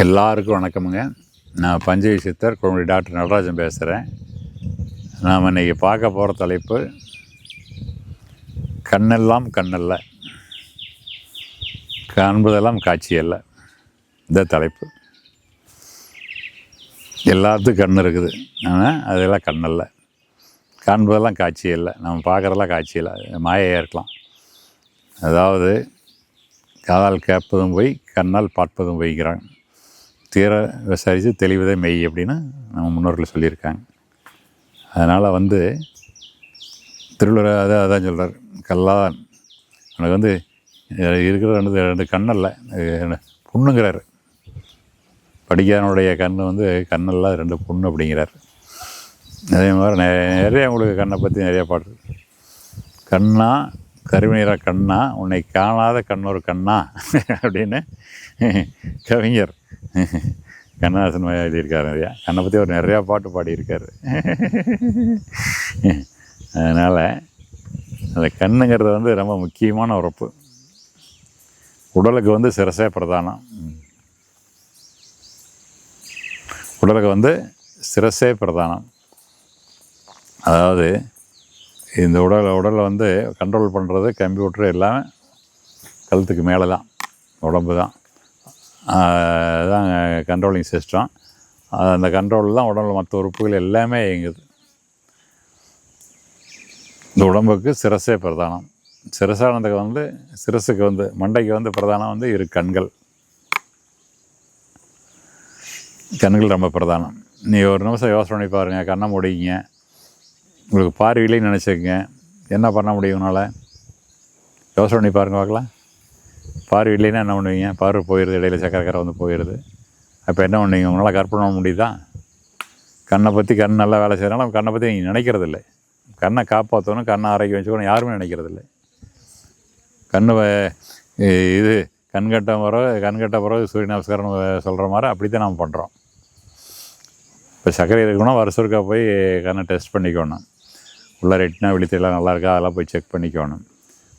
எல்லாருக்கும் வணக்கமுங்க. நான் பஞ்சவி சித்தர் குழந்தை டாக்டர் நடராஜன் பேசுகிறேன். நாம் இன்றைக்கி பார்க்க போகிற தலைப்பு கண்ணெல்லாம் கண்ணல்ல, காண்பதெல்லாம் காட்சி அல்ல. இந்த தலைப்பு எல்லாத்துக்கும் கண் இருக்குது, ஆனால் அதெல்லாம் கண்ணல்ல. காண்பதெல்லாம் காட்சி இல்லை, நம்ம பார்க்குறதெல்லாம் காட்சி இல்லை, மாயையாக இருக்கலாம். அதாவது காதால் கேட்பதும் போய் கண்ணால் பார்ப்பதும் போய்க்கிறாங்க. தீர விசாரித்து தெளிவதே மெய் அப்படின்னு நம்ம முன்னோர்கள் சொல்லியிருக்காங்க. அதனால் திருவள்ளுவர் அதான் சொல்கிறார், கல்லாதான் எனக்கு இருக்கிற ரெண்டு கண்ணல்ல புண்ணுங்கிறார். படிக்காதனுடைய கண் கண்ணெல்லாம் 2 புண்ணு அப்படிங்கிறார். அதே மாதிரி நிறைய உங்களுக்கு கண்ணை பற்றி நிறைய பாட்டு. கண்ணா கருவிநீரா கண்ணா உன்னை காணாத கண்ணொரு கண்ணா அப்படின்னு கவிஞர் கண்ணதாசன் எழுதியிருக்காரு. நிறையா கண்ணை பற்றி அவர் நிறையா பாட்டு பாடியிருக்காரு. அதனால் அந்த கண்ணுங்கிறது ரொம்ப முக்கியமான உறுப்பு. உடலுக்கு சிரசே பிரதானம். உடலுக்கு சிரசே பிரதானம். அதாவது இந்த உடலை கண்ட்ரோல் பண்ணுறது கம்ப்யூட்டர் எல்லாமே கழுத்துக்கு மேலே தான், உடம்பு தான். அதுதான் கண்ட்ரோலிங் சிஸ்டம். அந்த கண்ட்ரோல் தான் உடம்புல மற்ற உறுப்புகள் எல்லாமே இயங்குது. இந்த உடம்புக்கு சிரசே பிரதானம். சிரசானதுக்கு சிரசுக்கு மண்டைக்கு பிரதானம் 2 கண்கள். கண்கள் ரொம்ப பிரதானம். நீ ஒரு நிமிஷம் யோசனை பண்ணி பாருங்கள். கண்ணை மூடிங்க, உங்களுக்கு பார்வையிலேயே நினச்சிக்கங்க. என்ன பண்ண முடியும் உன்னால்? யோசனை பண்ணி பாருங்க பார்க்கலாம். பார்வை இல்லைன்னா என்ன பண்ணுவீங்க? பார்வை போயிடுது, இடையில சக்கரை போயிடுது. அப்போ என்ன பண்ணுவீங்க? உங்களால் கற்பனை பண்ண முடியுதா? கண்ணை பற்றி கண் நல்லா வேலை செய்யறனால கண்ணை பற்றி நீங்கள் நினைக்கிறதில்லை. கண்ணை காப்பாற்றணும், கண்ணை ஆரோக்கியம் வச்சுக்கணும் யாருமே நினைக்கிறதில்லை. கண்கட்ட பிறகு சூரிய நமஸ்காரம் சொல்கிற மாதிரி அப்படி தான் நம்ம பண்ணுறோம். இப்போ சர்க்கரை இருக்கணும், வருஷருக்கா போய் கண்ணை டெஸ்ட் பண்ணிக்கணும். உள்ள ரெட்டினா விழித்தெல்லாம் நல்லா இருக்கா அதெல்லாம் போய் செக் பண்ணிக்கணும்.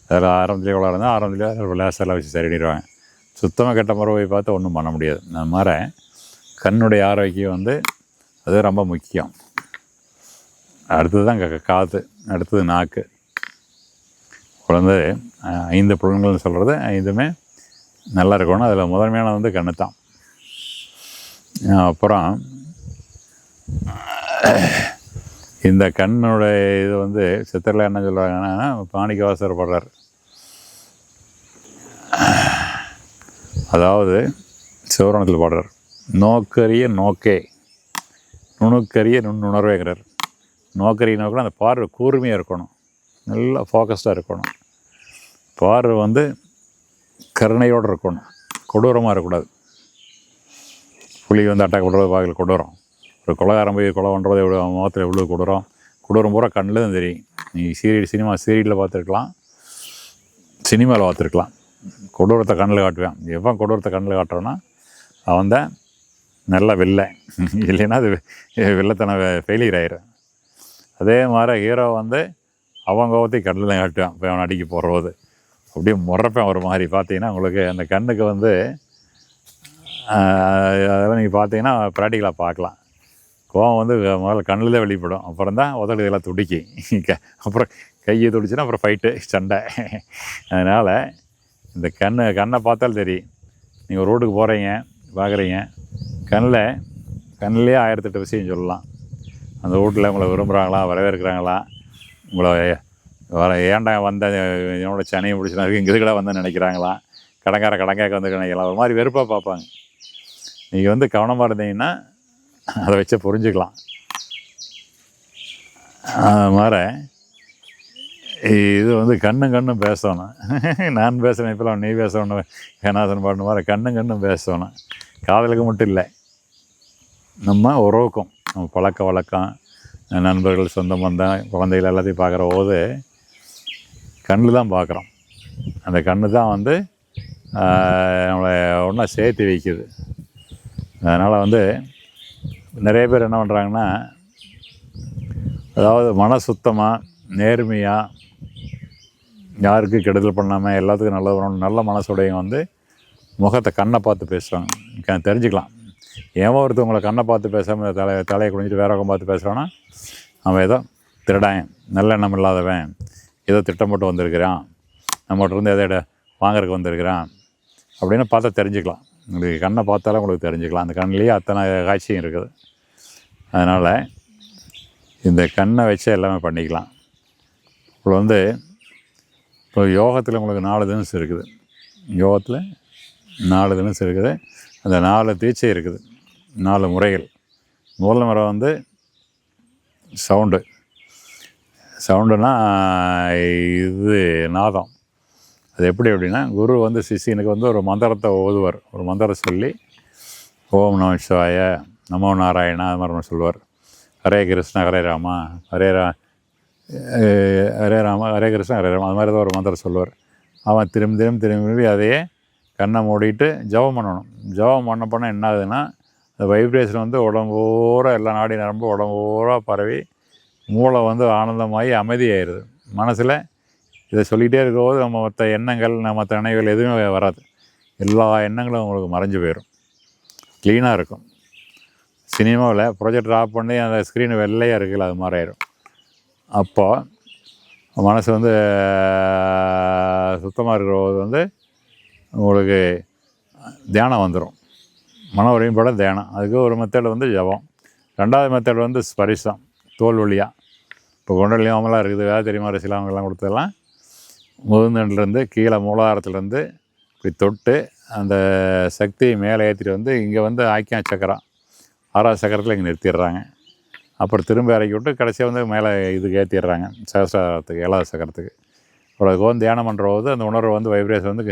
அதில் ஆரம்பத்துலேயே உள்ள இருந்தால் ஆரம்பத்துலேயே லேசெல்லாம் வச்சு சரி பண்ணிடுவாங்க. சுத்தமாக கெட்ட முறை போய் பார்த்தா ஒன்றும் பண்ண முடியாது. அந்த மாதிரி கண்ணுடைய ஆரோக்கியம் அது ரொம்ப முக்கியம். அடுத்தது தான் காது, அடுத்தது நாக்கு. குழந்தை 5 புலன்கள்னு சொல்கிறது 5மே நல்லா இருக்கணும். அதில் முதன்மையான கண்ணு தான். அப்புறம் இந்த கண்ணுடைய இது சித்தரில் என்ன சொல்கிறாங்கன்னா, மாணிக்க அவசரப்படுறார். அதாவது சிவரணத்தில் பாடுறார், நோக்கரிய நோக்கே நுணுக்கரிய நுண்ணுணர்வேங்கிறார். நோக்கரிய நோக்கில் அந்த பார்வை கூர்மையாக இருக்கணும், நல்லா ஃபோக்கஸ்டாக இருக்கணும். பார்வை கருணையோடு இருக்கணும், கொடூரமாக இருக்கக்கூடாது. புலி அட்டாக் பண்ணுறது பார்க்கல கொடூரம். ஒரு கொலைகாரம் போய் கொலை பண்ணுறது முகத்தில் எவ்வளோ கொடூரம் பூரா கண்ணில் தான் தெரியும். நீங்கள் சீரியலில் பார்த்துருக்கலாம், சினிமாவில் பார்த்துருக்கலாம். கொடூரத்தை கண்ணில் காட்டுவேன். எவன் கொடூரத்தை கண்ணில் காட்டுறோன்னா அவன் தான் நல்ல வில்லை, இல்லைன்னா அது வில்லத்தனை ஃபெயிலியர் ஆயிடும். அதே மாதிரி ஹீரோ அவன் கோபத்தையும் கண்ணில் காட்டுவேன். இப்போ அவன் அடிக்க போடுறது அப்படியே முறப்பேன். ஒரு மாதிரி பார்த்தீங்கன்னா உங்களுக்கு அந்த கண்ணுக்கு அதெல்லாம் நீங்கள் பார்த்தீங்கன்னா ப்ராக்டிக்கலாக பார்க்கலாம். கோவம் முதல்ல கண்ணில் தான் வெளிப்படும், அப்புறம் தான் உதடு இதெல்லாம் துடிக்கி, அப்புறம் கையை துடிச்சுன்னா அப்புறம் ஃபைட்டு சண்டை. அதனால் இந்த கண்ணை பார்த்தாலும் தெரியும். நீங்கள் ரோட்டுக்கு போகிறீங்க பார்க்குறீங்க, கண்ணிலே 1008 விஷயம் சொல்லலாம். அந்த வீட்டில் உங்களை விரும்புகிறாங்களா, வரவேற்கிறாங்களா, உங்களை ஏன்டா என்னோட சனையை பிடிச்சினா இருக்கு இங்கே கூட நினைக்கிறாங்களா, கடங்காக்க நினைக்கலாம். ஒரு மாதிரி வெறுப்பாக பார்ப்பாங்க. நீங்கள் கவனமாக இருந்தீங்கன்னா அதை வச்சு புரிஞ்சுக்கலாம். அது மாதிரி இது கண்ணும் பேசணும். நான் பேசுகிறேன், இப்போலாம் நீ பேசணும், கண்ணாசன் பாடின மாதிரி கண்ணும் பேசணும். காதலுக்கு மட்டும் இல்லை, நம்ம உறவுக்கும், நம்ம பழக்க வழக்கம், நண்பர்கள், சொந்த பந்தம், குழந்தைகள் எல்லாத்தையும் பார்க்குற போது கண்ணில் தான் பார்க்குறோம். அந்த கண்ணு தான் நம்மளை ஒன்றா சேர்த்து வைக்குது. அதனால் நிறைய பேர் என்ன பண்ணுறாங்கன்னா, அதாவது மன சுத்தமாக நேர்மையாக யாருக்கும் கெடுதல் பண்ணாமல் எல்லாத்துக்கும் நல்லது பண்ணணும், நல்ல மனசுடையும் முகத்தை கண்ணை பார்த்து பேசுவாங்க. தெரிஞ்சுக்கலாம். ஏன் ஒருத்தவங்களை கண்ணை பார்த்து பேசாமல் தலையை குனிஞ்சிட்டு வேற பக்கம் பார்த்து பேசுகிறான்னா அவன் ஏதோ திருடாயன், நல்ல எண்ணம் இல்லாதவன், ஏதோ திட்டம் போட்டு வந்திருக்கிறான், நம்மகிட்ட இருந்து எதோ வாங்கறதுக்கு வந்திருக்கிறான் அப்படின்னு பார்த்தா தெரிஞ்சுக்கலாம். உங்களுக்கு கண்ணை பார்த்தாலும் உங்களுக்கு தெரிஞ்சுக்கலாம். அந்த கண்ணிலேயே அத்தனை காட்சியும் இருக்குது. அதனால் இந்த கண்ணை வச்சு எல்லாமே பண்ணிக்கலாம். இப்போ இப்போ யோகத்தில் உங்களுக்கு 4 தினசு இருக்குது. யோகத்தில் 4 தினசு இருக்குது. அந்த 4 தீட்சை இருக்குது, 4 முறைகள். முதல் முறை சவுண்டுனா இது நாதம். அது எப்படின்னா குரு சிஷியனுக்கு ஒரு மந்திரத்தை ஓதுவார். ஒரு மந்திரம் சொல்லி ஓம் நம சிவாய, நமோ நாராயணா, அது மாதிரி சொல்லுவார். ஹரே கிருஷ்ண ஹரே ராமா, ஹரே ராமா ஹரே கிருஷ்ண ஹரே ராமா, அது மாதிரி தான் ஒரு மந்திரம் சொல்லுவார். அவன் திரும்பி அதையே கண்ணை மூடிட்டு ஜபம் பண்ணணும். ஜபம் பண்ண என்ன ஆகுதுன்னா, அந்த வைப்ரேஷன் உடம்பூரா எல்லா நாடி நரம்பு உடம்பூரா பரவி மூளை ஆனந்தமாகி அமைதியாயிடுது. மனசில் இதை சொல்லிகிட்டே இருக்கும்போது நம்ம மற்ற எண்ணங்கள், மற்ற நினைவுகள் எதுவுமே வராது. எல்லா எண்ணங்களும் உங்களுக்கு மறைஞ்சு போயிடும், க்ளீனாக இருக்கும். சினிமாவில் ப்ரொஜெக்டர் ஆஃப் பண்ணி அந்த ஸ்க்ரீன் வெள்ளையாக இருக்குல்ல, அது மாதிரி ஆயிடும். அப்போ மனசு சுத்தமாக இருக்கிற உங்களுக்கு தியானம் வந்துடும். மன ஒருமைப்பாட தியானம். அதுக்கு ஒரு மெத்தட் ஜபம். 2வது மெத்தட் ஸ்பரிசம், தோல் வழியாக. இப்போ குண்டலினியமெல்லாம் இருக்குது, வேலை தெரியுமா சிலாமெல்லாம் கொடுத்ததெல்லாம் முதுந்தண்டிலேருந்து கீழே மூலாதாரத்துலேருந்து இப்படி தொட்டு அந்த சக்தியை மேலே ஏற்றிட்டு இங்கே ஆக்கியம் சக்கரம் 6வது சக்கரத்தில் இங்கே நிறுத்திடுறாங்க. அப்புறம் திரும்ப இறக்கி விட்டு கடைசியாக மேலே இதுக்கு ஏற்றிடுறாங்க, சகஸ்ராரத்துக்கு 7வது சக்கரத்துக்கு. அப்புறம் தியானம் பண்ணுற போது அந்த உணர்வு வைப்ரேஷன்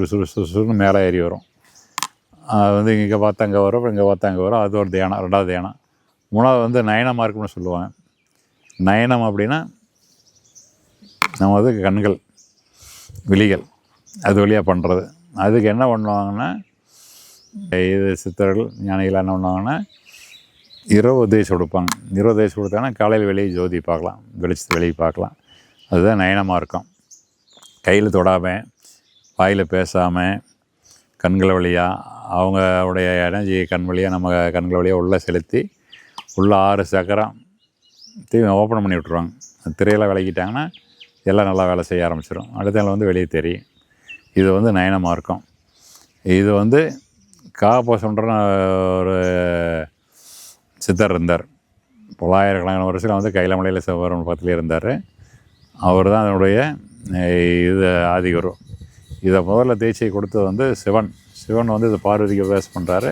சுறுசுறுன்னு மேலே ஏறி வரும். அது இங்கே பார்த்தா அங்கே வரும், அப்புறம் இங்கே பார்த்தா அங்கே வரும். அது ஒரு தியானம், 2வது தியானம். 3வது நயனமாக இருக்குன்னு சொல்லுவாங்க. நயனம் அப்படின்னா நம்ம கண்கள், விழிகள், அது வழியாக பண்ணுறது. அதுக்கு என்ன பண்ணுவாங்கன்னா, இது சித்தர்கள் ஞானிகள் என்ன பண்ணுவாங்கன்னா, இரவு உபதேசம் கொடுப்பாங்க. இரவு உபதேசம் கொடுத்தாங்கன்னா காலையில் வெளியே ஜோதி பார்க்கலாம், வெளிச்சத்து வெளியே பார்க்கலாம். அதுதான் நயனமாக இருக்கும். கையில் தொடாமல், வாயில் பேசாமல், கண்கள் வழியாக அவங்களுடைய எனர்ஜி கண் வழியாக நம்ம கண்கள் வழியாக உள்ளே செலுத்தி உள்ள 6 சக்கரம் ஓப்பன் பண்ணி விட்ருவாங்க. திரையெல்லாம் விளக்கிட்டாங்கன்னா எல்லாம் நல்லா வேலை செய்ய ஆரம்பிச்சிடும். அடுத்த நாள் வெளியே தெரியும். இது நயனமாக இருக்கும். இது காப்போசன்ற ஒரு சித்தர் இருந்தார். 900 வருஷத்தில் கைலமலையில் சிவபெருமான் பக்கத்துலேயே இருந்தார். அவர் தான் அதனுடைய இது ஆதிகுரு. இதை முதல்ல தீட்சை கொடுத்தது சிவன். சிவன் இது பார்வதிக்கு உபதேசம் பண்ணுறாரு.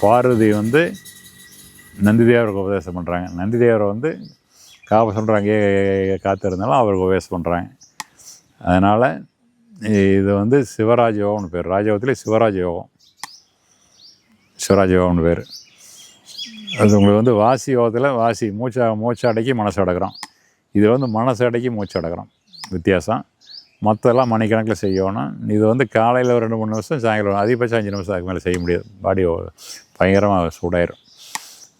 பார்வதி நந்திதேவருக்கு உபதேசம் பண்ணுறாங்க. நந்திதேவரை காப்ப சொல்கிற அங்கேயே காத்திருந்தாலும் அவருக்கு உபதேசம் பண்ணுறாங்க. அதனால் இது சிவராஜ யோகம்னு பேர். ராஜயோகத்திலே சிவராஜ யோகம், சிவராஜ யோகம்னு பேர். அது உங்களுக்கு வாசி யோகத்தில் வாசி மூச்சு அடக்கி மனசு அடக்கிறோம். இது மனசு அடக்கி மூச்சு அடக்கிறோம், வித்தியாசம். மற்றெல்லாம் மணிக்கணக்கில் செய்யணும். இது காலையில் ஒரு 2-3 நிமிஷம், சாயங்காலம் அதிகபட்சம் 5 நிமிஷம் அதுக்கு மேலே செய்ய முடியாது. பாடி பயங்கரமாக சூடாயிரும்.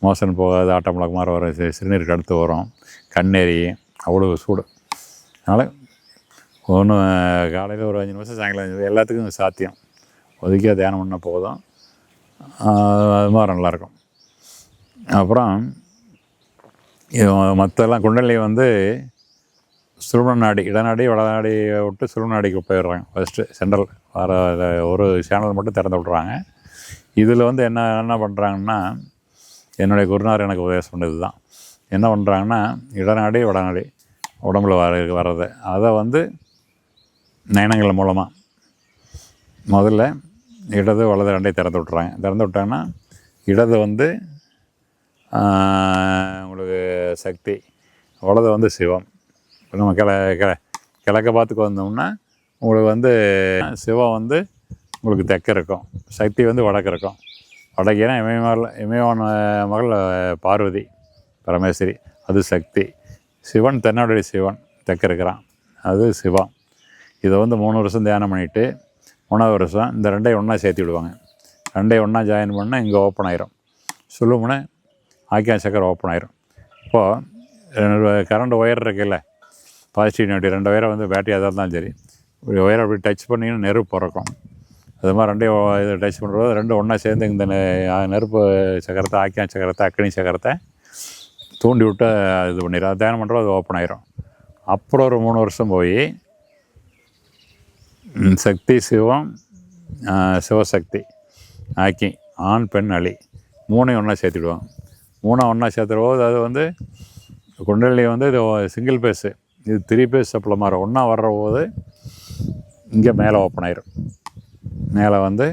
மோசன் போகாது, ஆட்டம் முழக்க மாதிரி வரும், சிறுநீருக்கு அடுத்து வரும், கண்ணேறி அவ்வளோ சூடு. அதனால் ஒன்று காலையில் ஒரு 5 நிமிஷம், சாயங்காலம் 5 நிமிஷம் எல்லாத்துக்கும் சாத்தியம். ஒதுக்கியாக தியானம் பண்ணால் போதும். அது மாதிரி நல்லாயிருக்கும். அப்புறம் மற்றெல்லாம் குண்டலினி சுரும நாடி, இடநாடி வடநாடியை விட்டு சுரும நாடிக்கு போயிடுறாங்க. ஃபஸ்ட்டு சென்ட்ரல் வர ஒரு சேனல் மட்டும் திறந்து விட்றாங்க. இதில் என்ன பண்ணுறாங்கன்னா, என்னுடைய குருநாதர் எனக்கு உபதேசம் பண்ணது தான். என்ன பண்ணுறாங்கன்னா, இடநாடி வடநாடி உடம்புல வர்றது அதை நயனங்கள் மூலமாக முதல்ல இடது வலது 2ஐயும் திறந்து விட்றாங்க. திறந்து விட்டாங்கன்னா இடது உங்களுக்கு சக்தி, வலது சிவம். இப்போ நம்ம கிழக்க பார்த்துக்கு வந்தோம்னா உங்களுக்கு சிவம் உங்களுக்கு தெற்க இருக்கும், சக்தி வடக்கு இருக்கும். வடக்கேனா இமயவான மகள் பார்வதி பரமேஸ்வரி, அது சக்தி. சிவன் தென்னாடுடைய சிவன் தெற்க இருக்கிறான், அது சிவம். இதை 3 வருஷம் தியானம் பண்ணிவிட்டு 3வது வருஷம் இந்த 2ஐயும் ஒன்றா சேர்த்து விடுவாங்க. 2ஐயும் ஒன்றா ஜாயின் பண்ணால் இங்கே ஓப்பன் ஆயிரும். சொல்லுமுனை ஆக்கியா சக்கரை ஓப்பன் ஆயிரும். இப்போது கரண்ட் ஒயர் இருக்குல்ல, பாசிட்டிவ் நெகட்டிவ் 2 ஒயரை பேட்டரி எதாக இருந்தாலும் சரி, ஒரு ஒயரை அப்படி டச் பண்ணிங்கன்னா நெருப்பு பிறக்கும். அது மாதிரி ரெண்டையும் இது டச் பண்ணுறது ரெண்டும் ஒன்றா சேர்ந்து இந்த நெருப்பு சக்கரத்தை ஆக்கியான் சக்கரத்தை அக்னி சக்கரத்தை தூண்டி விட்டு இது பண்ணிடும். அது தியானம் பண்ணுறோம், அது ஓப்பன் ஆயிரும். அப்புறம் ஒரு 3 வருஷம் போய் சக்தி சிவம் சிவசக்தி ஆக்கி ஆண் பெண் அலி 3ஐயும் ஒன்றா சேர்த்துடுவாங்க. 3 ஒன்றா சேர்த்துடும்போது அது வந்து குண்டலினி வந்து இது சிங்கிள் பேஸு, இது 3 பேஸ் சப்ளை மாதிரி ஒன்றா வர்ற போது இங்கே மேலே ஓப்பன் ஆயிரும். மேலே வந்து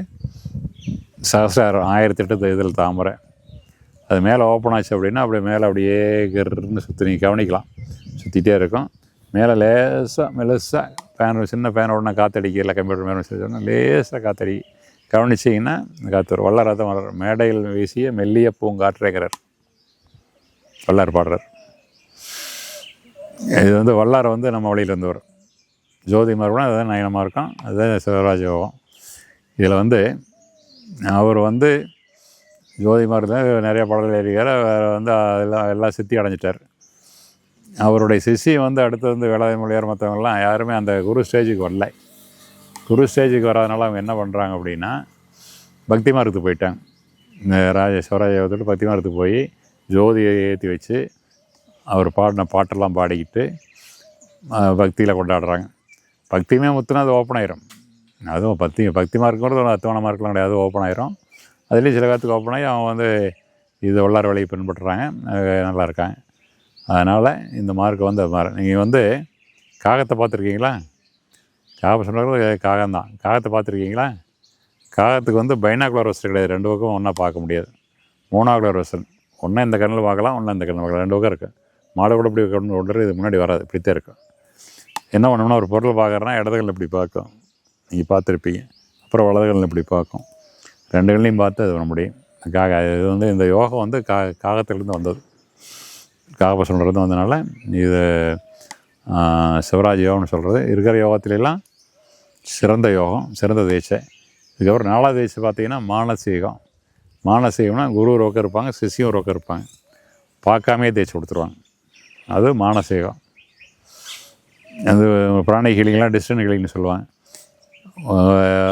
சகசிரம் 1008 இதில் தாமரை அது மேலே ஓப்பன் ஆச்சு அப்படின்னா அப்படியே மேலே அப்படியே கருன்னு சுற்றி நீங்கள் கவனிக்கலாம், சுற்றிகிட்டே இருக்கும். மேலே லேசாக மெலுசாக ஃபேன், சின்ன ஃபேன் உடனே காற்றடிக்க இல்லை கம்ப்யூட்டர் மேலே சொன்னால் லேசாக காற்றடி கவனிச்சிங்கன்னா காற்று வரும். வள்ளலார் வளர் மேடையில் வீசிய மெல்லிய பூங்காற்றேங்கிறார் வள்ளார் பாடுறார். இது வந்து வள்ளார் வந்து நம்ம வழியில் வந்து வரும். ஜோதி மார்க்கம் அதுதான் நயனமாக இருக்கும், அதுதான் சிவராஜ யோகம். இதில் வந்து அவர் வந்து ஜோதி மார்க்கம் நிறைய பாடல்கள் எழுதியார். வேறு வந்து எல்லாம் சித்தி அடைஞ்சிட்டார். அவருடைய சிஷி வந்து அடுத்து வந்து வேளாண் மொழியார் மற்றவங்கெல்லாம் யாருமே அந்த குரு ஸ்டேஜுக்கு வரல. குரு ஸ்டேஜுக்கு வராதனால அவங்க என்ன பண்ணுறாங்க அப்படின்னா பக்தி மார்க்கத்துக்கு போயிட்டாங்க. இந்த சிவராஜ பக்தி மார்க்கத்துக்கு போய் ஜோதியை ஏற்றி வச்சு அவர் பாடின பாட்டெல்லாம் பாடிக்கிட்டு பக்தியில் கொண்டாடுறாங்க. பக்தியுமே முத்துனா அது ஓப்பன் ஆயிரும். அதுவும் பக்தி மார்க்குங்கிறது அத்தவணை மார்க்கெலாம் கிடையாது, ஓப்பன் ஆயிரும். அதுலேயும் சில காலத்துக்கு ஓப்பன் ஆகி அவங்க வந்து இது வள்ளார் வழியை பின்பற்றுறாங்க, நல்லா இருக்காங்க. அதனால் இந்த மார்க்கை வந்து அது மாதிரி நீங்கள் வந்து காகத்தை பார்த்துருக்கீங்களா? காகம் சொல்கிறது காகம்தான். காகத்தை பார்த்துருக்கீங்களா? காகத்துக்கு வந்து பைனாகுலர் வசதி கிடையாது, 2 பக்கம் ஒன்றா பார்க்க முடியாது. மோனாகுலர் வசதி ஒன்றா இந்த கண்ணில் பார்க்கலாம், ஒன்றா இந்த கண்ணில் பார்க்கலாம், 2 பக்கம் இருக்குது. மாடு கூட இப்படி கொண்டு இது முன்னாடி வராது, இப்படித்தான் இருக்கும். என்ன பண்ணோம்னா ஒரு பொருளை பார்க்குறேன்னா இடதுகளில் இப்படி பார்க்கும், நீங்கள் பார்த்துருப்பீங்க. அப்புறம் வலதுகளில் இப்படி பார்க்கும், 2 கண்ணையும் பார்த்து அது பண்ண முடியும். இது வந்து இந்த யோகம் வந்து காகத்திலேருந்து வந்தது, காகபசன்றது வந்ததுனால இது சிவராஜ் யோகம்னு சொல்கிறது. இருக்கிற யோகத்திலெல்லாம் சிறந்த யோகம், சிறந்த தேய்ச்சை. இதுக்கப்புறம் 4வது தேய்ச்சி பார்த்திங்கன்னா மானசீகம். மானசீகம்னா குரு ஒரு பக்கம் இருப்பாங்க, சிஷியும் ஒரு பக்கம் இருப்பாங்க, பார்க்காமே தேய்ச்சி கொடுத்துருவாங்க, அது மானசீகம். அது பிராணி ஹீலிங்லாம் டிஸ்டன்ட் ஹீலிங்னு சொல்லுவாங்க.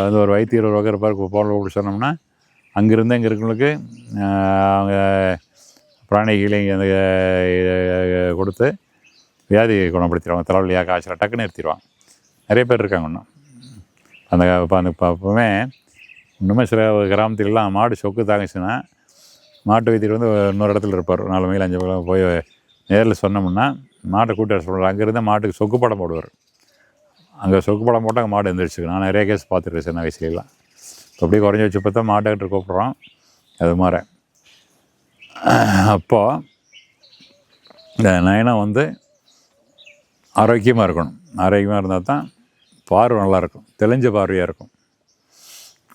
அது ஒரு வைத்தியர் ஒரு பக்கம் இருப்பார், போல அப்படி சொன்னோம்னா அங்கேருந்து இங்கே இருக்கிறவங்களுக்கு அவங்க பிராணி ஹீலிங் அந்த கொடுத்து வியாதி குணப்படுத்திடுவாங்க. தலைவலியாக காய்ச்சல் டக்குன்னு நிறுத்திடுவாங்க. நிறைய பேர் இருக்காங்க இன்னும். அந்த அப்போவுமே இன்னுமே சில கிராமத்துலலாம் மாடு சொக்கு தாங்கிச்சுன்னா மாட்டு வைத்தியர் வந்து இன்னொரு இடத்துல இருப்பார், 4 மைல் 5 மைல் போய் நேரில் சொன்னோம்னா மாட்டை கூட்டி சொல்கிறார். அங்கேருந்து மாட்டுக்கு சொக்கு படம் போடுவார். அங்கே சொக்கு படம் போட்டால் அங்கே மாடு எழுந்திரிச்சுக்கு. நான் நிறைய கேஸ் பார்த்துருக்கேன் சின்ன வயசுலாம். இப்போ அப்படியே குறைஞ்சி வச்சு பார்த்தா மாட்டுக்கிட்ட கூப்பிட்றோம், அது மாதிரி. அப்போது இந்த நயனம் வந்து ஆரோக்கியமாக இருக்கணும். ஆரோக்கியமாக இருந்தால் தான் பார்வை நல்லாயிருக்கும், தெளிஞ்ச பார்வையாக இருக்கும்.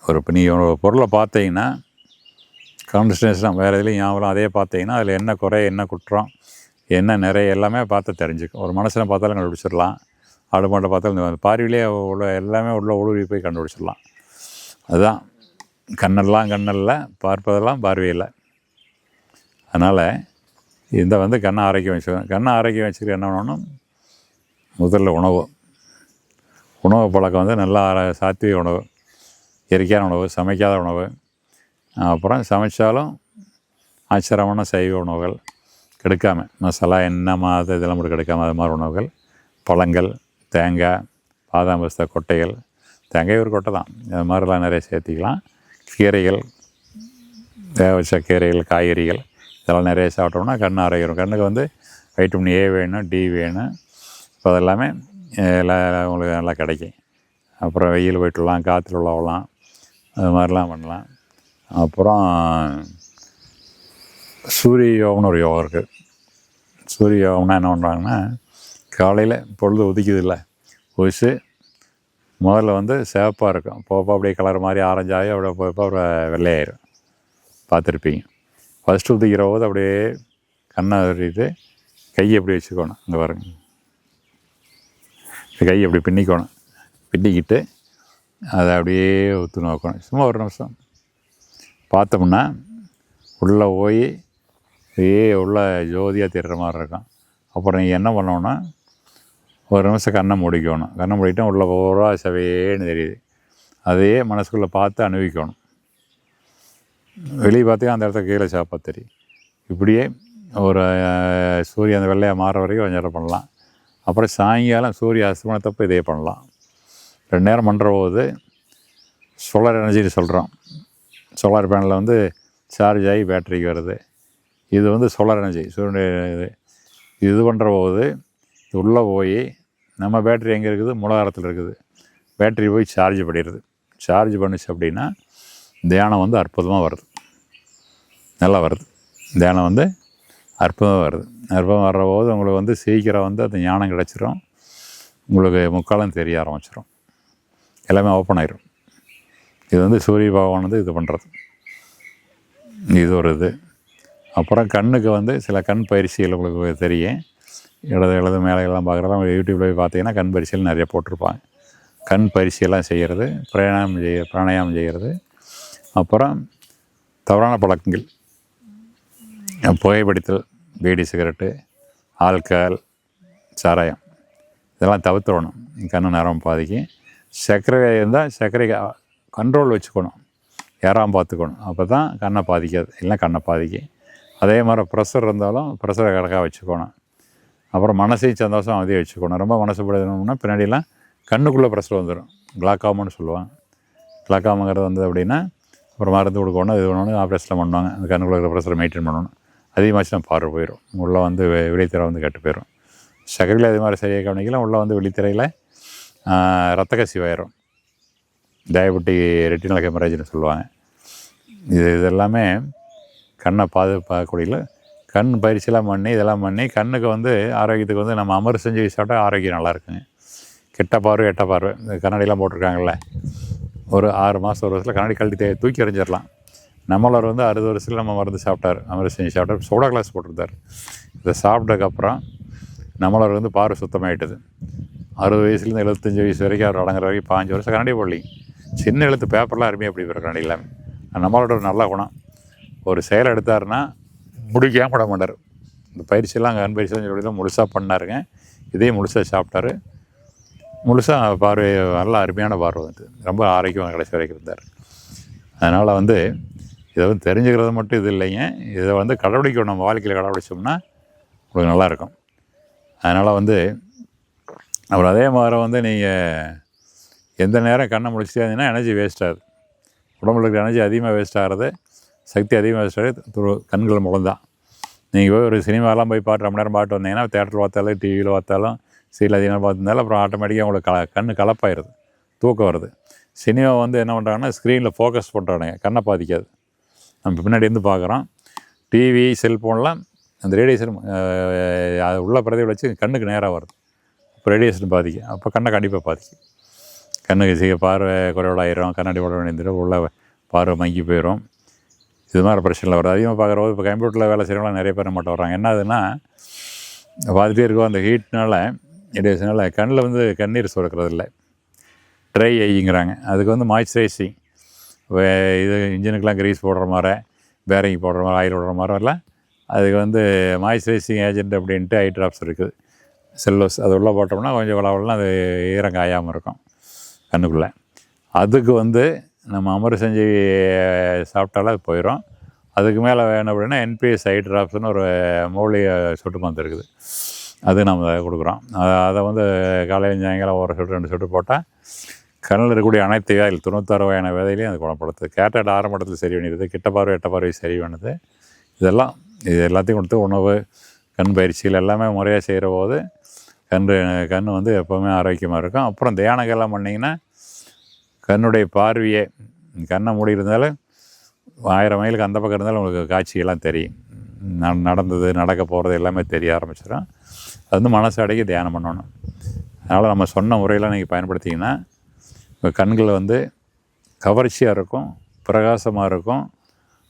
இப்போ நீங்கள் ஒரு பொருளை பார்த்தீங்கன்னா கான்சன்ட்ரேஷனாக வேறு எதுலேயும் ஞாபகம் அதே பார்த்தீங்கன்னா அதில் என்ன குறை, என்ன குற்றம், என்ன நிறைய எல்லாமே பார்த்து தெரிஞ்சுக்கும். ஒரு மனுஷனை பார்த்தாலும் கண்டுபிடிச்சிடலாம், ஆடு மாட்டை பார்த்தாலும் இந்த பார்வையிலே உள்ள எல்லாமே உள்ள ஊடுருவி போய் கண்டுபிடிச்சிடலாம். அதுதான் கண்ணெல்லாம் பார்ப்பதெல்லாம் பார்வையில். அதனால் இந்த வந்து கண்ணை ஆரோக்கியம் வச்சுக்கணும். கண்ணை ஆரோக்கியம் வச்சுக்கிற என்ன பண்ணணும், முதல்ல உணவு பழக்கம் வந்து நல்லா சாத்விக உணவு, இயற்கையான உணவு, சமைக்காத உணவு. அப்புறம் சமைச்சாலும் ஆச்சரியமான சைவ உணவுகள், கெடுக்காமல் மசாலா எண்ணெய் அது இதெல்லாம் மட்டும் கெடுக்காமல் அது மாதிரி உணவுகள். பழங்கள், தேங்காய், பாதாம் பிஸ்தா கொட்டைகள், தேங்காய் ஒரு கொட்டை தான், அது மாதிரிலாம் நிறைய சேர்த்திக்கலாம். கீரைகள், வேக வச்ச கீரைகள், காய்கறிகள் இதெல்லாம் நிறைய சாப்பிட்டோம்னா கண் ஆரோக்கியம். கண்ணுக்கு வந்து வைட்டமின் ஏ வேணும், டி வேணும். இப்போ அதெல்லாமே எல்லாம் உங்களுக்கு நல்லா கிடைக்கும். அப்புறம் வெயில் போய்ட்டுலாம், காற்றுல உள்ளவலாம், அது மாதிரிலாம் பண்ணலாம். அப்புறம் சூரிய யோகம்னு ஒரு யோகம் இருக்குது. சூரிய யோகம்னா என்ன பண்ணுறாங்கன்னா, காலையில் பொழுது உதிக்குது இல்லை, கொசு முதல்ல வந்து சிவப்பாக இருக்கும், போப்போ அப்படியே கலர் மாதிரி ஆரஞ்சாகி அப்படியே போப்போ அப்புறம் வெள்ளையாயிரும், பார்த்துருப்பீங்க. ஃபஸ்ட்டு உதிக்கிற போது அப்படியே கண்ணை வரிட்டு கையை எப்படி வச்சுக்கணும், அங்கே பாருங்க, கையை அப்படி பின்னிக்கணும், பின்னிக்கிட்டு அதை அப்படியே ஊற்று நோக்கணும். சும்மா ஒரு நிமிஷம் பார்த்தோம்னா உள்ளே போய் உள்ள ஜோதியாக தெரிகிற மாதிரி இருக்கும். அப்புறம் நீங்கள் என்ன பண்ணோன்னா ஒரு நிமிஷம் கண்ணை மூடிக்கணும். கண்ணை மூடிக்கிட்டால் உள்ள பூரா செவையேன்னு தெரியுது. அதையே மனசுக்குள்ளே பார்த்து அனுபவிக்கணும். வெளியே பார்த்தீங்கன்னா அந்த இடத்துல கீழே சாப்பா தெரியும். இப்படியே ஒரு சூரியன் அந்த வெள்ளையாக மாற வரைக்கும் கொஞ்சம் நேரம் பண்ணலாம். அப்புறம் சாயங்காலம் சூரிய அஸ்தமனத்தப்போ இதே பண்ணலாம். 2 நேரம் பண்ணுற போது சோலார் எனர்ஜின்னு சொல்கிறோம். சோலார் பேனலில் வந்து சார்ஜ் ஆகி பேட்டரிக்கு வருது. இது வந்து சோலார் எனர்ஜி சூரிய இது பண்ணுற போது உள்ளே போய் நம்ம பேட்டரி எங்கே இருக்குது, மூலாதாரத்தில் இருக்குது. பேட்டரி போய் சார்ஜ் பண்ணிடுது. சார்ஜ் பண்ணிச்சு அப்படின்னா தியானம் வந்து அற்புதமாக வருது, நல்லா வருது. தியானம் வந்து அற்புதமாக வருது. அற்புதம் வர்ற போது உங்களுக்கு வந்து சீக்கிரம் வந்து அந்த ஞானம் கிடச்சிரும். உங்களுக்கு முக்காலம் தெரிய ஆரம்பிச்சிடும், எல்லாமே ஓப்பன் ஆயிரும். இது வந்து சூரிய பகவான் வந்து இது பண்ணுறது, இது ஒரு இது. அப்புறம் கண்ணுக்கு வந்து சில கண் பயிற்சிகள் உங்களுக்கு தெரியும். இடது மேலே எல்லாம் பார்க்குறதெல்லாம் யூடியூப்பில் போய் பார்த்தீங்கன்னா கண் பயிற்சிகள் நிறைய போட்டிருப்பாங்க. கண் பயிற்சியெல்லாம் செய்கிறது, பிராணாயாமம் செய்கிறது. அப்புறம் தவறான பழக்கங்கள், புகைப்பிடித்தல், பீடி, சிகரெட்டு, ஆல்கஹால், சாராயம் இதெல்லாம் தவிர்த்துடணும். கண்ணு நரம்பு பாதிக்கும். சர்க்கரை இருந்தால் சர்க்கரை கண்ட்ரோல் வச்சுக்கணும், ஏறாமல் பார்த்துக்கணும். அப்போ தான் கண்ணை பாதிக்காது, இல்லை கண்ணை பாதிக்கும். அதே மாதிரி ப்ரெஷர் இருந்தாலும் ப்ரெஷரை கரெக்டாக வச்சுக்கணும். அப்புறம் மனசையும் சந்தோஷம் அதே வச்சுக்கணும். ரொம்ப மனசு படுத்தணும்னா பின்னாடிலாம் கண்ணுக்குள்ளே ப்ரெஷர் வந்துடும், கிளாக்காமான்னு சொல்லுவாங்க. கிளாக்காமங்கிறது வந்து அப்படின்னா அப்புறம் மருந்து கொடுக்கணும், இது பண்ணணும், ஆப்ரேஷனில் பண்ணுவாங்க. அந்த கண்ணுக்குள்ளே இருக்கிற ப்ரெஷரை மெயின்டைன் பண்ணணும். அதிகமாச்சு நம்ம பார்வை போயிடும், உள்ளே வந்து வெளித்திரை வந்து கெட்டு போயிடும். சர்க்கரையில் அதே மாதிரி சரியாக கவனிக்கலாம். உள்ளே வந்து வெளித்திரையில் ரத்த கசிவாயிரும், டயபெட்டிக் ரெட்டினல் ஹெமரேஜ்னு சொல்லுவாங்க. இதெல்லாமே கண்ணை பாதுகாக்கக்கூடிய கண் பயிற்சியெல்லாம் பண்ணி இதெல்லாம் பண்ணி கண்ணுக்கு வந்து ஆரோக்கியத்துக்கு வந்து நம்ம அமர் செஞ்சு சாப்பிட்டா ஆரோக்கியம் நல்லா இருக்குங்க. கெட்ட பார்வை எட்ட பார்வை இந்த கண்ணாடிலாம் போட்டிருக்காங்கல்ல, ஒரு 6 மாதம் ஒரு வருஷத்தில் கண்ணாடி கழட்டி தூக்கி எறிஞ்சிடலாம். நம்மளவர் வந்து 60 வருஷத்தில் நம்ம மருந்து சாப்பிட்டார், அமர் செஞ்சு சாப்பிட்டார், சோடா கிளாஸ் போட்டிருந்தார். இதை சாப்பிட்டதுக்கப்புறம் நம்மளவர் வந்து பார்வை சுத்தமாகிட்டுது. 60 வயசுலேருந்து 75 வயசு வரைக்கும் அவர் அடங்குற வரைக்கும் 15 வருஷம் கண்ணாடி போடலிங்க. சின்ன எழுத்து பேப்பர்லாம் அருமையாக அப்படி போகிற கண்ணாடி எல்லாமே. நம்மளோட ஒரு நல்ல குணம், ஒரு செயல் எடுத்தாருன்னா முடிக்காமல் விட மாட்டார். இந்த பயிற்சியெல்லாம் கண் பயிற்சியெல்லாம் சொல்லி முழுசாக பண்ணாருங்க. இதையும் முழுசாக சாப்பிட்டாரு. முழுசாக பார்வை நல்லா அருமையான பார்வை வந்து ரொம்ப ஆரோக்கியமாக கடைசி வரைக்கும் இருந்தார். அதனால் வந்து இதை வந்து தெரிஞ்சுக்கிறது மட்டும் இது இல்லைங்க, இதை வந்து கடைப்பிடிக்கணும். நம்ம வாழ்க்கையில் கடைப்பிடிச்சோம்னா உங்களுக்கு நல்லாயிருக்கும். அதனால் வந்து அப்புறம் அதே மாதிரி வந்து நீங்கள் எந்த நேரம் கண்ணை முடிச்சுட்டே இருந்தீங்கன்னா எனர்ஜி வேஸ்ட் ஆகுது. உடம்புல இருக்கிற எனர்ஜி அதிகமாக வேஸ்ட் ஆகிறது, சக்தி அதிகமாக வேஸ்ட் ஆகுது கண்கள் மூலம் தான். நீங்கள் போய் ஒரு சினிமாலாம் போய் பாட்டு 2 மணி நேரம் பாட்டு வந்தீங்கன்னா தேட்டரில் பார்த்தாலும் டிவியில் பார்த்தாலும் சீரியல் அதிகமாக பார்த்துருந்தாலும் அப்புறம் ஆட்டோமேட்டிக்காக உங்களுக்கு கண் கலப்பாயிருது, தூக்கம் வருது. சினிமா வந்து என்ன பண்ணுறாங்கன்னா ஸ்க்ரீனில் ஃபோக்கஸ் பண்ணுறானுங்க, கண்ணை பாதிக்காது. நம்ம பின்னாடி இருந்து பார்க்குறோம். டிவி, செல்ஃபோன்லாம் அந்த ரேடியேஷன் அது உள்ள பிரதிபலித்து கண்ணுக்கு நேராக வருது. இப்போ ரேடியேஷன் பாதிக்கும், அப்போ கண்ணை கண்டிப்பாக பாதிக்கும். கண்ணுக்கு பார்வை குறைவடாயிரும், கண்ணாடி போட வேண்டியது, உள்ள பார்வை மங்கி போயிடும். இது மாதிரி பிரச்சனை வருது. அதிகமாக பார்க்குறபோது இப்போ கம்ப்யூட்டரில் வேலை செய்கிறவங்களாம் நிறைய பேர் மட்டும் வர்றாங்க. என்ன ஆகுதுன்னா பார்த்துட்டே இருக்கோம், அந்த ஹீட்னால் ரேடியேஷனால் கண்ணில் வந்து கண்ணீர் சுரக்கிறது இல்லை, ட்ரை ஐங்கிறாங்க. அதுக்கு வந்து மாய்ஸ்சரைசிங் இது இன்ஜினுக்கெலாம் கிரீஸ் போடுற மாதிரி, பேரிங் போடுற மாதிரி, ஆயில் போடுற மாதிரி எல்லாம் அதுக்கு வந்து மாய்ஸ்சரைசிங் ஏஜென்ட் அப்படின்ட்டு ஐ ட்ராப்ஸ் இருக்குது, செல்லோஸ். அது உள்ளே போட்டோம்னா கொஞ்சம் வளவெல்லாம் அது ஈரம் காயாமல் இருக்கும் கண்ணுக்குள்ளே. அதுக்கு வந்து நம்ம அமர் செஞ்சு சாப்பிட்டாலே அது போயிடும். அதுக்கு மேலே வேணும் அப்படின்னா NPS ஐ ட்ராப்ஸ்னு ஒரு மூலிகை சொட்டு மருந்து இருக்குது, அது நம்ம கொடுக்குறோம். அதை வந்து காலையில் சாயங்காலம் 1 சொட்டு 2 சொட்டு போட்டால் கண்ணில் இருக்கக்கூடிய அனைத்து வியாதிகள் 96 வகையான விதையிலையும் அது குணப்படுத்துது. கேட்டட் ஆரம்பத்தில் சரி பண்ணிடுது, கிட்ட பார்வை எட்ட பார்வை சரி பண்ணுது. இது எல்லாத்தையும் கொடுத்து உணவு, கண் பயிற்சிகள் எல்லாமே முறையாக செய்கிற போது கண் வந்து எப்போவுமே ஆரோக்கியமாக இருக்கும். அப்புறம் தியானங்கள்லாம் பண்ணிங்கன்னா கண்ணுடைய பார்வையே, கண்ணை மூடி இருந்தாலும் 1000 மைலுக்கு அந்த பக்கம் இருந்தாலும் உங்களுக்கு காட்சியெல்லாம் தெரியும். நடந்தது, நடக்க போகிறது எல்லாமே தெரிய ஆரம்பிச்சிடும். அது வந்து மனசு அடக்கி தியானம் பண்ணணும். அதனால் நம்ம சொன்ன முறையெல்லாம் நீங்கள் பயன்படுத்திங்கன்னா உங்கள் கண்கள் வந்து கவர்ச்சியாக இருக்கும், பிரகாசமாக இருக்கும்,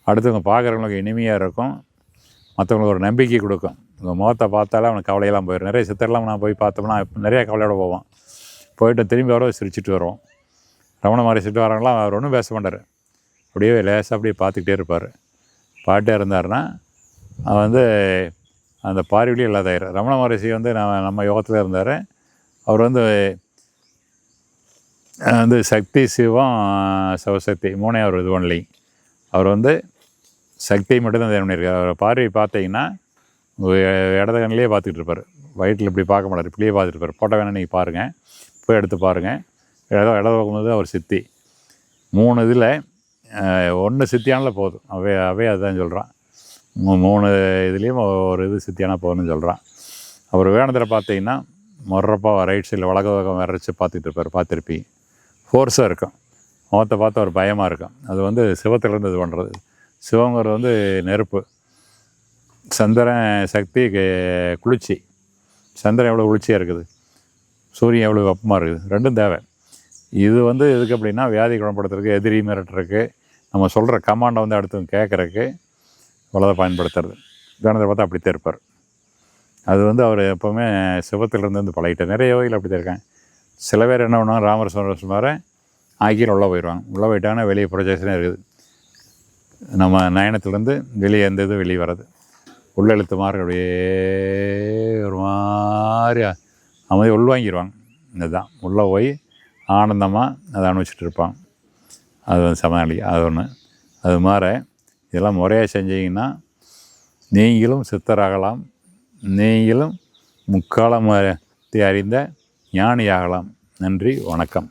அடுத்தவங்க பார்க்குறவங்களுக்கு இனிமையாக இருக்கும், மற்றவங்களுக்கு ஒரு நம்பிக்கை கொடுக்கும். உங்கள் முகத்தை பார்த்தாலே அவனுக்கு கவலையெல்லாம் போயிடும். நிறைய சித்தரெல்லாம் நான் போய் பார்த்தோம்னா நிறையா கவலையோடு போவோம். போய்ட்டு திரும்பி வர சிரிச்சுட்டு வருவோம். ரமண மாதிரி சிரிச்சுட்டு வரவங்களாம் அவர் ஒன்றும் பேச மாட்டார், அப்படியே லேசாக அப்படியே பார்த்துக்கிட்டே இருப்பார். பாட்டே இருந்தாருன்னா வந்து அந்த பார்வையிலே இல்லாதாயிரும். ரமண மகரிஷி வந்து நம்ம யோகத்தில் இருந்தார். அவர் வந்து வந்து சக்தி சிவம் சிவசக்தி மூணே அவர் இது ஒன்லி. அவர் வந்து சக்தியை மட்டும்தான் தேர்வு பண்ணியிருக்கார். அவரை பார்வை பார்த்தீங்கன்னா இடது கண்ணிலே பார்த்துக்கிட்டு இருப்பார். வயிற்றில் இப்படி பார்க்க மாட்டார், இப்படியே பார்த்துட்டு இருப்பார். ஃபோட்டோ வேணால் நீங்கள் பாருங்கள், போய் எடுத்து பாருங்கள். இடது பார்க்கும்போது அவர் சித்தி. 3 இதில் 1 சித்தியானால போதும். அவே அதுதான் சொல்கிறான். 3 இதுலேயும் ஒரு இது சித்தியான போகணும்னு சொல்கிறான். அவர் வேணத்தில் பார்த்தீங்கன்னா மொர்றப்பாக ரைட் சைடில் வழக்கம் வரைச்சி பார்த்துட்டு இருப்பார், பார்த்துருப்பீங்க. ஃபோர்ஸாக இருக்கும், முகத்தை பார்த்து ஒரு பயமாக இருக்கும். அது வந்து சிவத்திலேருந்து இது பண்ணுறது. சிவங்கிறது வந்து நெருப்பு, சந்திரன் சக்தி குளிர்ச்சி. சந்திரன் எவ்வளோ குளிர்ச்சியாக இருக்குது, சூரியன் எவ்வளோ வெப்பமாக இருக்குது, ரெண்டும் தேவை. இது வந்து எதுக்கு அப்படின்னா வியாதி குணப்படுத்துறதுக்கு, எதிரி மிரட்டுறதுக்கு, நம்ம சொல்கிற கமாண்டை வந்து அடுத்து கேட்குறதுக்கு இவ்வளோதான் பயன்படுத்துறது. கவனத்தை பார்த்தா அப்படித்தான் இருப்பார். அது வந்து அவர் எப்போவுமே சிவத்திலிருந்து வந்து பழகிட்டார். நிறைய யோகிகள் அப்படி தான் இருக்காங்க. சில பேர் என்ன பண்ணுவாங்க, ராமர் சொன்னார ஆக்கியில் உள்ளே போயிடுவாங்க. உள்ளே போயிட்டாங்கன்னா வெளியே ப்ரொஜெக்ஷனே இருக்குது. நம்ம நயனத்துலேருந்து வெளியே எந்த இதுவும் வெளியே வராது. உள்ளெழுத்து மாதிரி அப்படியே ஒரு மாதிரி அமைதி உள்வாங்கிடுவாங்க. இதுதான் உள்ளே போய் ஆனந்தமாக அதை அனுபவிச்சுட்டு இருப்பாங்க. அது வந்து சமாளி. அது ஒன்று. அது மாதிரி இதெல்லாம் முறையாக செஞ்சீங்கன்னா நீங்களும் சித்தராகலாம், நீங்களும் முக்காலத்தை அறிந்த ஞானியாகலாம். நன்றி, வணக்கம்.